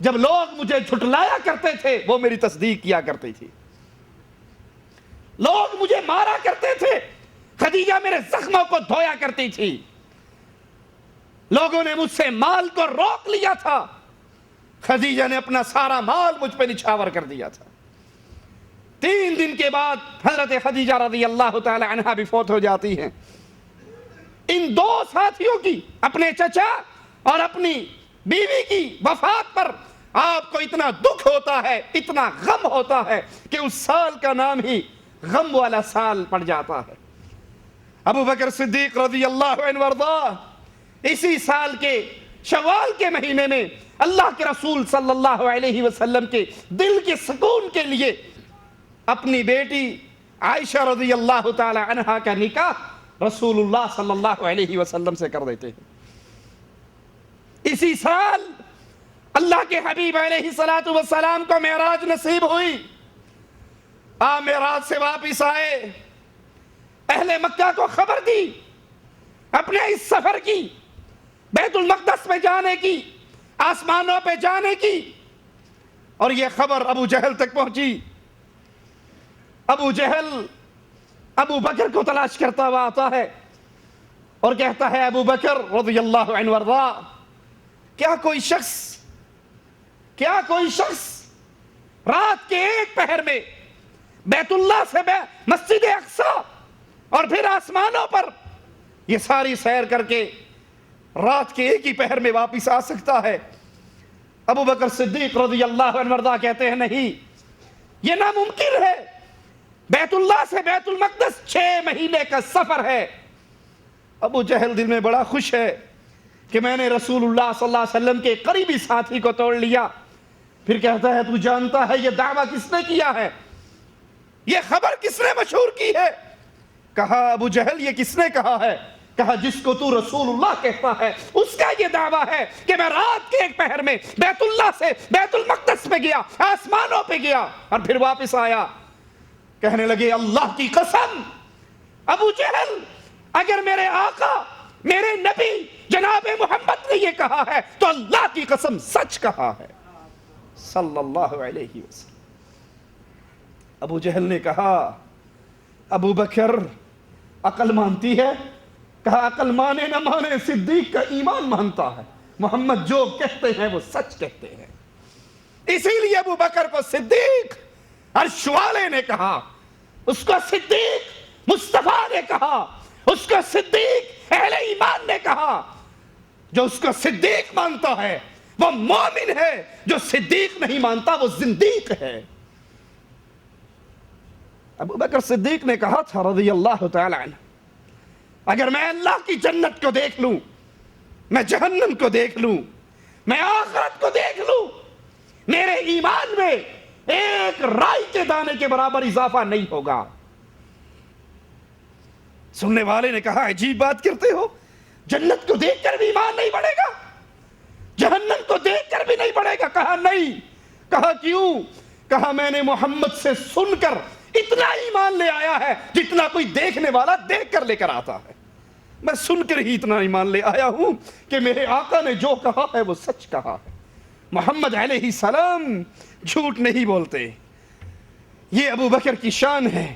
جب لوگ مجھے جھٹلایا کرتے تھے وہ میری تصدیق کیا کرتی تھی، لوگ مجھے مارا کرتے تھے، خدیجہ میرے زخموں کو دھویا کرتی تھی، لوگوں نے مجھ سے مال کو روک لیا تھا، خدیجہ نے اپنا سارا مال مجھ پہ نچھاور کر دیا تھا۔ 3 دن کے بعد حضرت خدیجہ رضی اللہ تعالی عنہا بھی فوت ہو جاتی ہیں۔ ان 2 ساتھیوں کی، اپنے چچا اور اپنی بیوی کی وفات پر آپ کو اتنا دکھ ہوتا ہے، اتنا غم ہوتا ہے کہ اس سال کا نام ہی غم والا سال پڑ جاتا ہے۔ ابو بکر صدیق رضی اللہ عنہ وارضاہ اسی سال کے شوال کے مہینے میں اللہ کے رسول صلی اللہ علیہ وسلم کے دل کے سکون کے لیے اپنی بیٹی عائشہ رضی اللہ تعالی عنہا کا نکاح رسول اللہ صلی اللہ علیہ وسلم سے کر دیتے ہیں۔ اسی سال اللہ کے حبیب علیہ السلام کو معراج نصیب ہوئی، آپ معراج سے واپس آئے، اہل مکہ کو خبر دی اپنے اس سفر کی، بیت المقدس میں جانے کی، آسمانوں پہ جانے کی، اور یہ خبر ابو جہل تک پہنچی۔ ابو جہل ابو بکر کو تلاش کرتا ہوا آتا ہے اور کہتا ہے ابو بکر رضی اللہ عنہ وارضاہ، کیا کوئی شخص رات کے 1 پہر میں بیت اللہ سے مسجد اقصی اور پھر آسمانوں پر یہ ساری سیر کر کے رات کے 1 ہی پہر میں واپس آ سکتا ہے؟ ابو بکر صدیق رضی اللہ عنہ وارضاہ کہتے ہیں نہیں، یہ ناممکن ہے، بیت اللہ سے بیت المقدس 6 مہینے کا سفر ہے۔ ابو جہل دل میں بڑا خوش ہے کہ میں نے رسول اللہ صلی اللہ علیہ وسلم کے قریبی ساتھی کو توڑ لیا۔ پھر کہتا ہے تو جانتا ہے یہ دعویٰ کس نے کیا ہے، یہ خبر کس نے مشہور کی ہے؟ کہا ابو جہل یہ کس نے کہا ہے؟ کہا جس کو تو رسول اللہ کہتا ہے اس کا یہ دعویٰ ہے کہ میں رات کے 1 پہر میں بیت اللہ سے بیت المقدس پہ گیا، آسمانوں پہ گیا اور پھر واپس آیا۔ کہنے لگے اللہ کی قسم ابو جہل، اگر میرے آقا میرے نبی جناب محمد نے یہ کہا ہے تو اللہ کی قسم سچ کہا ہے صلی اللہ علیہ وسلم۔ ابو جہل نے کہا ابو بکر عقل مانتی ہے؟ کہا عقل مانے نہ مانے صدیق کا ایمان مانتا ہے، محمد جو کہتے ہیں وہ سچ کہتے ہیں۔ اسی لیے ابو بکر کو صدیق عرش والے نے کہا، اس کو صدیق مصطفیٰ نے کہا، اس کو صدیق اہل ایمان نے کہا۔ جو اس کو صدیق مانتا ہے وہ مومن ہے، جو صدیق نہیں مانتا وہ زندیق ہے۔ ابو بکر صدیق نے کہا تھا رضی اللہ تعالی عنہ، اگر میں اللہ کی جنت کو دیکھ لوں، میں جہنم کو دیکھ لوں، میں آخرت کو دیکھ لوں، میرے ایمان میں 1 رائی کے دانے کے برابر اضافہ نہیں ہوگا۔ سننے والے نے کہا عجیب بات کرتے ہو، جنت کو دیکھ کر بھی ایمان نہیں بڑھے گا، جہنم کو دیکھ کر بھی نہیں بڑھے گا؟ کہا نہیں۔ کہا کیوں؟ کہا میں نے محمد سے سن کر اتنا ایمان لے آیا ہے جتنا کوئی دیکھنے والا دیکھ کر لے کر آتا ہے، میں سن کر ہی اتنا ایمان لے آیا ہوں کہ میرے آقا نے جو کہا ہے وہ سچ کہا ہے، محمد علیہ السلام جھوٹ نہیں بولتے۔ یہ ابو بکر کی شان ہے،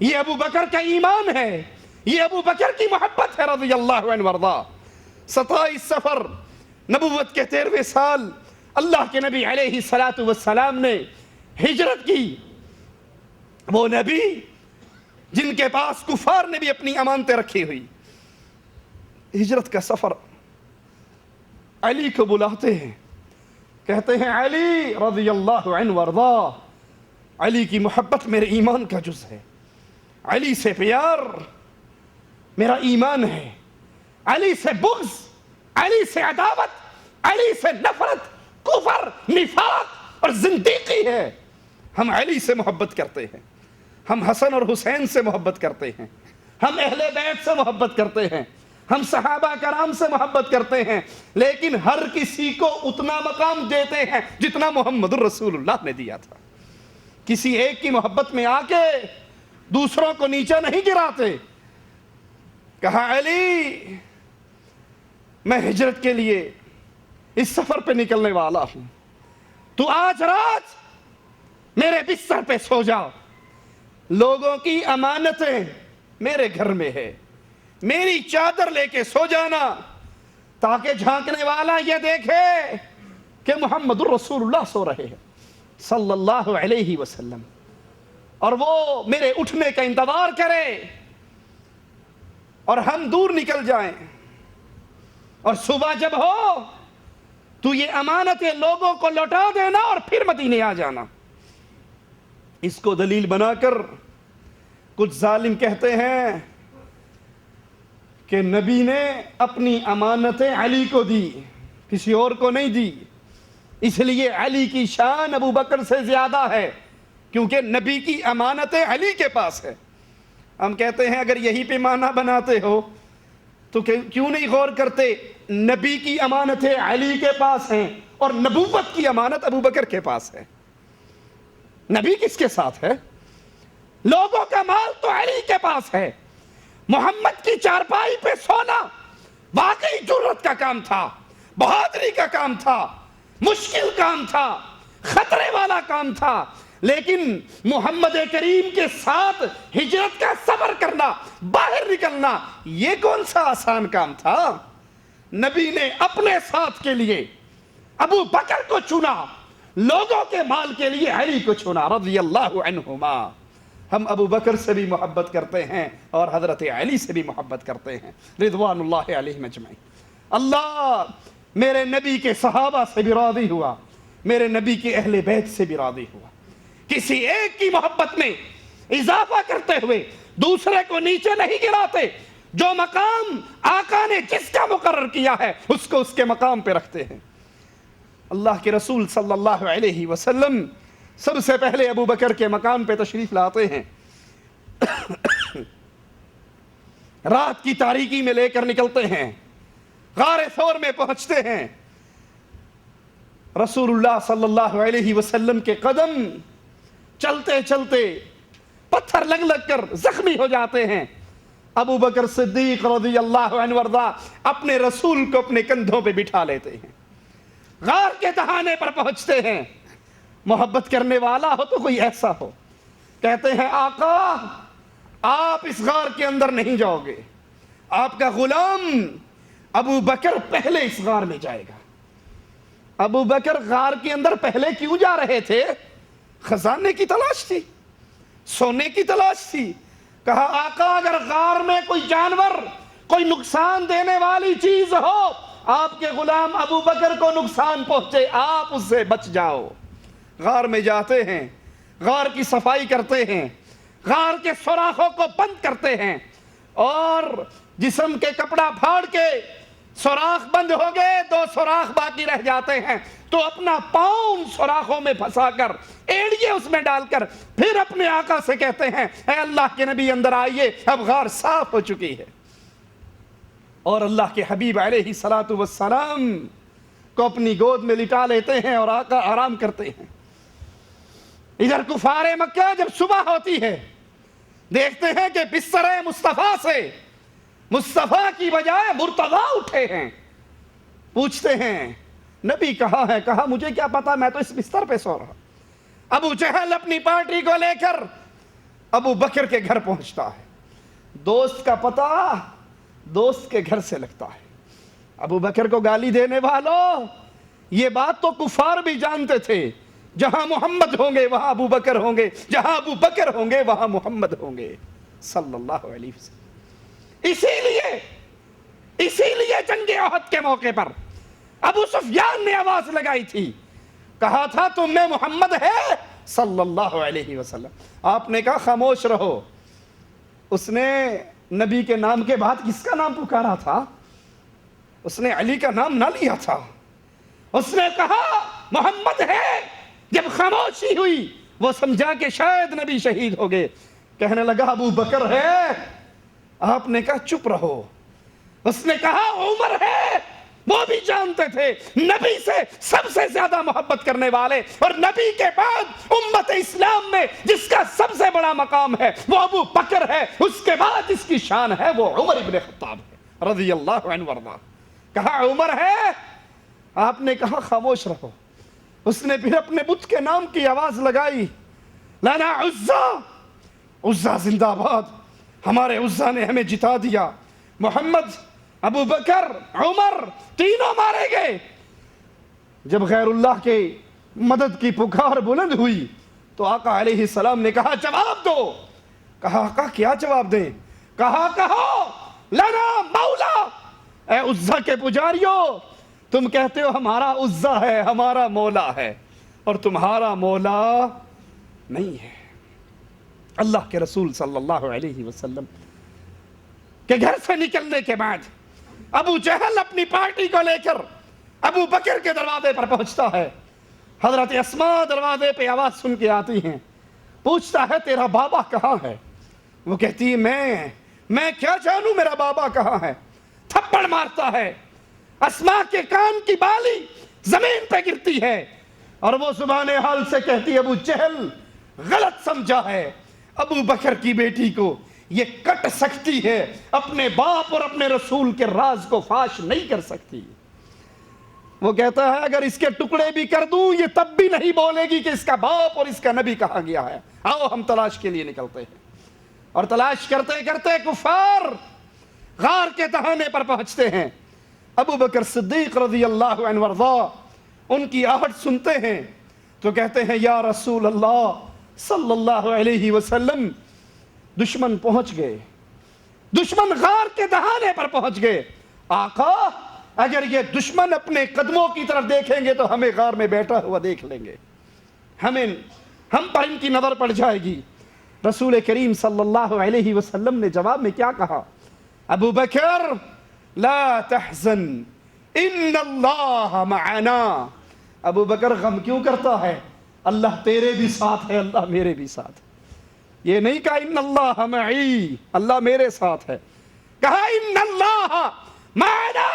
یہ ابو بکر کا ایمان ہے، یہ ابو بکر کی محبت ہے رضی اللہ عنہ وارضاہ۔ 27 صفر نبوت کے 13ویں سال اللہ کے نبی علیہ السلام نے ہجرت کی۔ وہ نبی جن کے پاس کفار نے بھی اپنی امانتیں رکھی ہوئی، ہجرت کا سفر، علی کو بلاتے ہیں، کہتے ہیں علی رضی اللہ عنہ وارضاہ، علی کی محبت میرے ایمان کا جز ہے، علی سے پیار میرا ایمان ہے، علی سے بغض، علی سے عداوت، علی سے نفرت کفر، نفاق اور زندیقی ہے۔ ہم علی سے محبت کرتے ہیں، ہم حسن اور حسین سے محبت کرتے ہیں، ہم اہل بیت سے محبت کرتے ہیں، ہم صحابہ کرام سے محبت کرتے ہیں، لیکن ہر کسی کو اتنا مقام دیتے ہیں جتنا محمد الرسول اللہ نے دیا تھا۔ کسی ایک کی محبت میں آ کے دوسروں کو نیچا نہیں گراتے۔ کہا علی میں ہجرت کے لیے اس سفر پہ نکلنے والا ہوں، تو آج رات میرے بستر پہ سو جاؤ، لوگوں کی امانتیں میرے گھر میں ہے، میری چادر لے کے سو جانا، تاکہ جھانکنے والا یہ دیکھے کہ محمد الرسول اللہ سو رہے ہیں صلی اللہ علیہ وسلم، اور وہ میرے اٹھنے کا انتظار کرے اور ہم دور نکل جائیں، اور صبح جب ہو تو یہ امانتیں لوگوں کو لوٹا دینا اور پھر مدینے آ جانا۔ اس کو دلیل بنا کر کچھ ظالم کہتے ہیں کہ نبی نے اپنی امانتیں علی کو دی، کسی اور کو نہیں دی، اس لیے علی کی شان ابو بکر سے زیادہ ہے، کیونکہ نبی کی امانتیں علی کے پاس ہے۔ ہم کہتے ہیں اگر یہی پہ معنی بناتے ہو تو کیوں نہیں غور کرتے نبی کی امانتیں علی کے پاس ہیں اور نبوت کی امانت ابو بکر کے پاس ہے۔ نبی کس کے ساتھ ہے؟ لوگوں کا مال تو علی کے پاس ہے۔ محمد کی چارپائی پہ سونا واقعی جرت کا کام تھا، بہادری کا کام تھا، مشکل کام تھا، خطرے والا کام تھا، لیکن محمد کریم کے ساتھ ہجرت کا سفر کرنا، باہر نکلنا، یہ کون سا آسان کام تھا؟ نبی نے اپنے ساتھ کے لیے ابو بکر کو چنا، لوگوں کے مال کے لیے علی کو چنا رضی اللہ عنہما۔ ہم ابو بکر سے بھی محبت کرتے ہیں اور حضرت علی سے بھی محبت کرتے ہیں رضوان اللہ علیہم اجمعین۔ اللہ میرے نبی کے صحابہ سے بھی راضی ہوا، میرے نبی کے اہل بیت سے بھی راضی ہوا۔ کسی ایک کی محبت میں اضافہ کرتے ہوئے دوسرے کو نیچے نہیں گراتے، جو مقام آقا نے جس کا مقرر کیا ہے اس کو اس کے مقام پہ رکھتے ہیں۔ اللہ کے رسول صلی اللہ علیہ وسلم سب سے پہلے ابو بکر کے مقام پہ تشریف لاتے ہیں، رات کی تاریکی میں لے کر نکلتے ہیں، غار ثور میں پہنچتے ہیں، رسول اللہ صلی اللہ علیہ وسلم کے قدم چلتے چلتے پتھر لگ لگ کر زخمی ہو جاتے ہیں۔ ابو بکر صدیق رضی اللہ عنہ وارضا اپنے رسول کو اپنے کندھوں پہ بٹھا لیتے ہیں، غار کے دہانے پر پہنچتے ہیں۔ محبت کرنے والا ہو تو کوئی ایسا ہو، کہتے ہیں آقا آپ اس غار کے اندر نہیں جاؤ گے، آپ کا غلام ابو بکر پہلے اس غار میں جائے گا۔ ابو بکر غار کے اندر پہلے کیوں جا رہے تھے؟ خزانے کی تلاش تھی، سونے کی تلاش تھی۔ کہا آقا اگر غار میں کوئی جانور، کوئی نقصان دینے والی چیز ہو، آپ کے غلام ابو بکر کو نقصان پہنچے، آپ اس سے بچ جاؤ۔ غار میں جاتے ہیں، غار کی صفائی کرتے ہیں، غار کے سوراخوں کو بند کرتے ہیں، اور جسم کے کپڑا پھاڑ کے سوراخ بند ہو گئے، 2 سوراخ باقی رہ جاتے ہیں تو اپنا پاؤں ان سوراخوں میں پھنسا کر، ایڑیے اس میں ڈال کر پھر اپنے آقا سے کہتے ہیں اے اللہ کے نبی اندر آئیے، اب غار صاف ہو چکی ہے۔ اور اللہ کے حبیب علیہ الصلوۃ والسلام کو اپنی گود میں لٹا لیتے ہیں اور آقا آرام کرتے ہیں۔ ادھر کفار مکہ جب صبح ہوتی ہے دیکھتے ہیں کہ بستر مصطفیٰ سے مصطفیٰ کی بجائے مرتضیٰ اٹھے ہیں، پوچھتے ہیں نبی کہاں ہے؟ کہا مجھے کیا پتا، میں تو اس بستر پہ سو رہا۔ ابو جہل اپنی پارٹی کو لے کر ابو بکر کے گھر پہنچتا ہے، دوست کا پتہ دوست کے گھر سے لگتا ہے۔ ابو بکر کو گالی دینے والوں، یہ بات تو کفار بھی جانتے تھے، جہاں محمد ہوں گے وہاں ابو بکر ہوں گے، جہاں ابو بکر ہوں گے وہاں محمد ہوں گے صلی اللہ علیہ وسلم۔ اسی لیے جنگ احد کے موقع پر ابو سفیان نے آواز لگائی تھی، کہا تھا تم میں محمد ہے صلی اللہ علیہ وسلم۔ آپ نے کہا خاموش رہو۔ اس نے نبی کے نام کے بعد کس کا نام پکارا تھا؟ اس نے علی کا نام نہ لیا تھا، اس نے کہا محمد ہے۔ جب خاموشی ہوئی وہ سمجھا کہ شاید نبی شہید ہو گئے، کہنے لگا ابو بکر ہے۔ آپ نے کہا چپ رہو۔ اس نے کہا عمر ہے۔ وہ بھی جانتے تھے نبی سے سب سے زیادہ محبت کرنے والے اور نبی کے بعد امت اسلام میں جس کا سب سے بڑا مقام ہے وہ ابو بکر ہے، اس کے بعد جس کی شان ہے وہ عمر ابن خطاب ہے رضی اللہ عنہ وارضا۔ کہا عمر ہے۔ آپ نے کہا خاموش رہو۔ اس نے پھر اپنے بت کے نام کی آواز لگائی، لنا عزا، عزا زندہ باد، ہمارے عزا نے ہمیں جتا دیا، محمد، ابو بکر، عمر تینوں مارے گئے۔ جب غیر اللہ کے مدد کی پکار بلند ہوئی تو آقا علیہ السلام نے کہا جواب دو۔ کہا آقا کیا جواب دیں؟ کہا کہو لنا مولا، اے عزا کے پجاریوں، تم کہتے ہو ہمارا عزا ہے، ہمارا مولا ہے، اور تمہارا مولا نہیں ہے۔ اللہ کے رسول صلی اللہ علیہ وسلم کہ گھر سے نکلنے کے بعد ابو جہل اپنی پارٹی کو لے کر ابو بکر کے دروازے پر پہنچتا ہے۔ حضرت اسماء دروازے پہ آواز سن کے آتی ہیں، پوچھتا ہے تیرا بابا کہاں ہے؟ وہ کہتی ہے میں کیا جانوں میرا بابا کہاں ہے؟ تھپڑ مارتا ہے، اسماء کے کان کی بالی زمین پہ گرتی ہے اور وہ زبان حال سے کہتی ہے ابو جہل غلط سمجھا ہے، ابو بکر کی بیٹی کو یہ کٹ سکتی ہے، اپنے باپ اور اپنے رسول کے راز کو فاش نہیں کر سکتی۔ وہ کہتا ہے اگر اس کے ٹکڑے بھی کر دوں یہ تب بھی نہیں بولے گی کہ اس کا باپ اور اس کا نبی کہاں گیا ہے، آؤ ہم تلاش کے لیے نکلتے ہیں۔ اور تلاش کرتے کرتے کفار غار کے تہانے پر پہنچتے ہیں۔ ابو بکر صدیق رضی اللہ عنہ وارضا ان کی آہٹ سنتے ہیں تو کہتے ہیں یا رسول اللہ صلی اللہ علیہ وسلم، دشمن پہنچ گئے، دشمن غار کے دہانے پر پہنچ گئے۔ آقا اگر یہ دشمن اپنے قدموں کی طرف دیکھیں گے تو ہمیں غار میں بیٹھا ہوا دیکھ لیں گے، ہم پر ان کی نظر پڑ جائے گی۔ رسول کریم صلی اللہ علیہ وسلم نے جواب میں کیا کہا؟ ابو بکر لا تحزن ان اللہ معنا۔ ابو بکر غم کیوں کرتا ہے؟ اللہ تیرے بھی ساتھ ہے، اللہ میرے بھی ساتھ ہے۔ یہ نہیں کہا ان اللہ معی، اللہ میرے ساتھ ہے، کہا ان اللہ معنا۔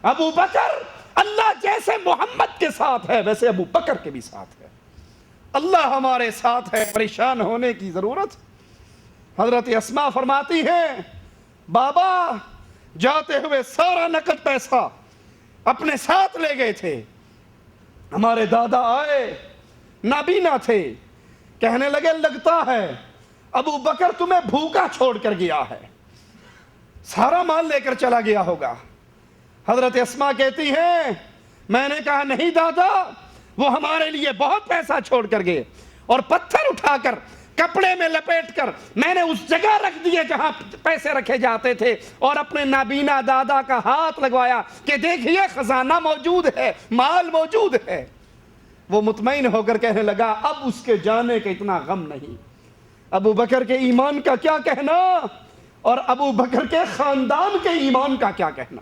ابو بکر اللہ جیسے محمد کے ساتھ ہے ویسے ابو بکر کے بھی ساتھ ہے، اللہ ہمارے ساتھ ہے، پریشان ہونے کی ضرورت۔ حضرت اسماء فرماتی ہیں بابا جاتے ہوئے سارا نقد پیسہ اپنے ساتھ لے گئے تھے، ہمارے دادا آئے نابینا تھے، کہنے لگے لگتا ہے ابو بکر تمہیں بھوکا چھوڑ کر گیا ہے، سارا مال لے کر چلا گیا ہوگا۔ حضرت اسماء کہتی ہیں میں نے کہا نہیں دادا، وہ ہمارے لیے بہت پیسہ چھوڑ کر گئے، اور پتھر اٹھا کر کپڑے میں لپیٹ کر میں نے اس جگہ رکھ دیے جہاں پیسے رکھے جاتے تھے، اور اپنے نابینا دادا کا ہاتھ لگوایا کہ دیکھیے خزانہ موجود ہے، مال موجود ہے۔ وہ مطمئن ہو کر کہنے لگا اب اس کے جانے کا اتنا غم نہیں۔ ابو بکر کے ایمان کا کیا کہنا اور ابو بکر کے خاندان کے ایمان کا کیا کہنا۔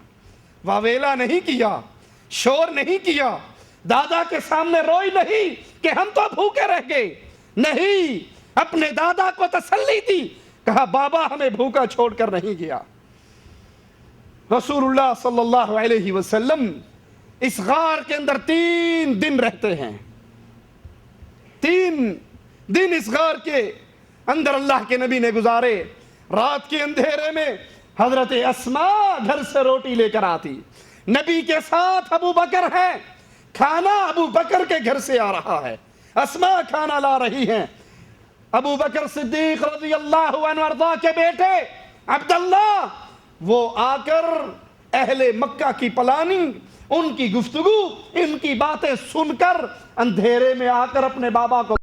واویلا نہیں کیا، شور نہیں کیا، دادا کے سامنے روئی نہیں کہ ہم تو بھوکے رہ گئے، نہیں، اپنے دادا کو تسلی دی، کہا بابا ہمیں بھوکا چھوڑ کر نہیں گیا۔ رسول اللہ صلی اللہ علیہ وسلم اس غار کے اندر 3 دن رہتے ہیں، 3 دن اس غار کے اندر اللہ کے نبی نے گزارے۔ رات کے اندھیرے میں حضرت اسماء گھر سے روٹی لے کر آتی، نبی کے ساتھ ابو بکر ہے، کھانا ابو بکر کے گھر سے آ رہا ہے، اسماء کھانا لا رہی ہیں۔ ابو بکر صدیق رضی اللہ عنہ وارضا کے بیٹے عبداللہ وہ آ کر اہل مکہ کی پلاننگ، ان کی گفتگو، ان کی باتیں سن کر اندھیرے میں آ کر اپنے بابا کو